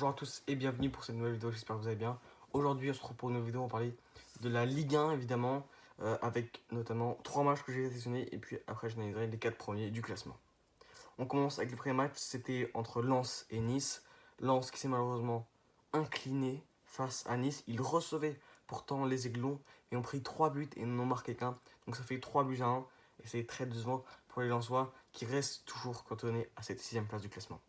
Bonjour à tous et bienvenue pour cette nouvelle vidéo, j'espère que vous allez bien. Aujourd'hui on se retrouve pour une nouvelle vidéo, on va parler de la Ligue 1 évidemment, avec notamment 3 matchs que j'ai sélectionnés et puis après j'analyserai les 4 premiers du classement. On commence avec le premier match, c'était entre Lens et Nice. Lens qui s'est malheureusement incliné face à Nice, ils recevaient pourtant les Aiglons et ont pris 3 buts et n'en ont marqué qu'un. Donc ça fait 3 buts à 1 et c'est très décevant pour les Lensois qui restent toujours cantonnés à cette 6ème place du classement.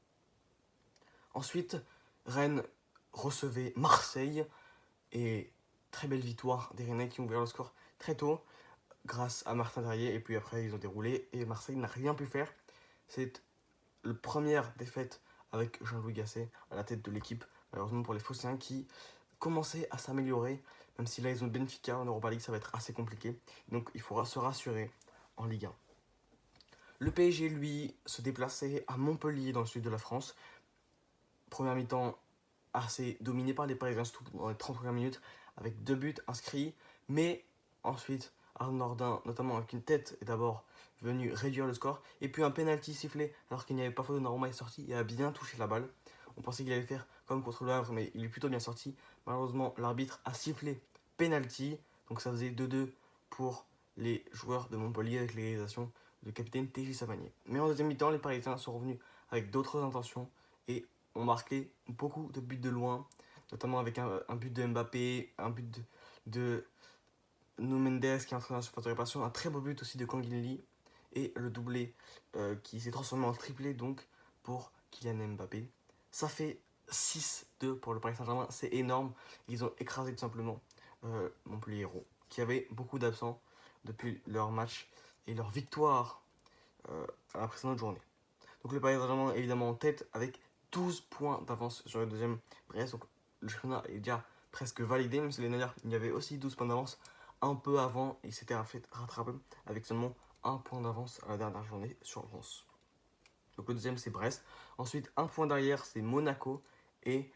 Ensuite, Rennes recevait Marseille et très belle victoire des Rennais qui ont ouvert le score très tôt grâce à Martin Terrier et puis après ils ont déroulé et Marseille n'a rien pu faire. C'est la première défaite avec Jean-Louis Gasset à la tête de l'équipe, malheureusement pour les Phocéens qui commençaient à s'améliorer, même si là ils ont Benfica en Europa League, ça va être assez compliqué, donc il faudra se rassurer en Ligue 1. Le PSG lui se déplaçait à Montpellier dans le sud de la France. Première mi-temps assez dominé par les Parisiens, surtout dans les 30 premières minutes, avec 2 buts inscrits. Mais ensuite, Arnaud Nordin, notamment avec une tête, est d'abord venu réduire le score. Et puis un penalty sifflé, alors qu'il n'y avait pas faute de Donnarumma, est sorti et a bien touché la balle. On pensait qu'il allait faire comme contre le Havre, mais il est plutôt bien sorti. Malheureusement, l'arbitre a sifflé penalty. Donc ça faisait 2-2 pour les joueurs de Montpellier avec l'égalisation de capitaine TJ Savanier. Mais en deuxième mi-temps, les Parisiens sont revenus avec d'autres intentions et ont marqué beaucoup de buts de loin, notamment avec un but de Mbappé, un but de Nuno Mendes qui est entré dans la surface de réparation, un très beau but aussi de Kangin Lee et le doublé qui s'est transformé en triplé donc pour Kylian Mbappé. Ça fait 6-2 pour le Paris Saint-Germain, c'est énorme. Ils ont écrasé tout simplement Montpellier Hérault qui avait beaucoup d'absents depuis leur match et leur victoire à la précédente journée. Donc le Paris Saint-Germain est évidemment en tête avec 12 points d'avance sur le deuxième Brest. Donc le championnat est déjà presque validé, même si l'année dernière il y avait aussi 12 points d'avance un peu avant. Il s'était fait rattraper avec seulement 1 point d'avance à la dernière journée sur Lens. Donc le deuxième c'est Brest. Ensuite 1 point derrière c'est Monaco et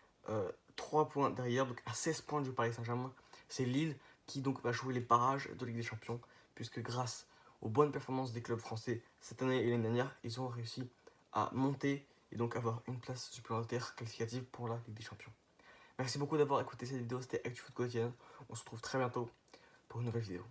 3 points derrière, donc à 16 points du Paris Saint-Germain, c'est Lille qui donc va jouer les barrages de Ligue des Champions, puisque grâce aux bonnes performances des clubs français cette année et l'année dernière, ils ont réussi à monter et donc avoir une place supplémentaire qualificative pour la Ligue des Champions. Merci beaucoup d'avoir écouté cette vidéo, c'était ActuFoot quotidienne. On se retrouve très bientôt pour une nouvelle vidéo.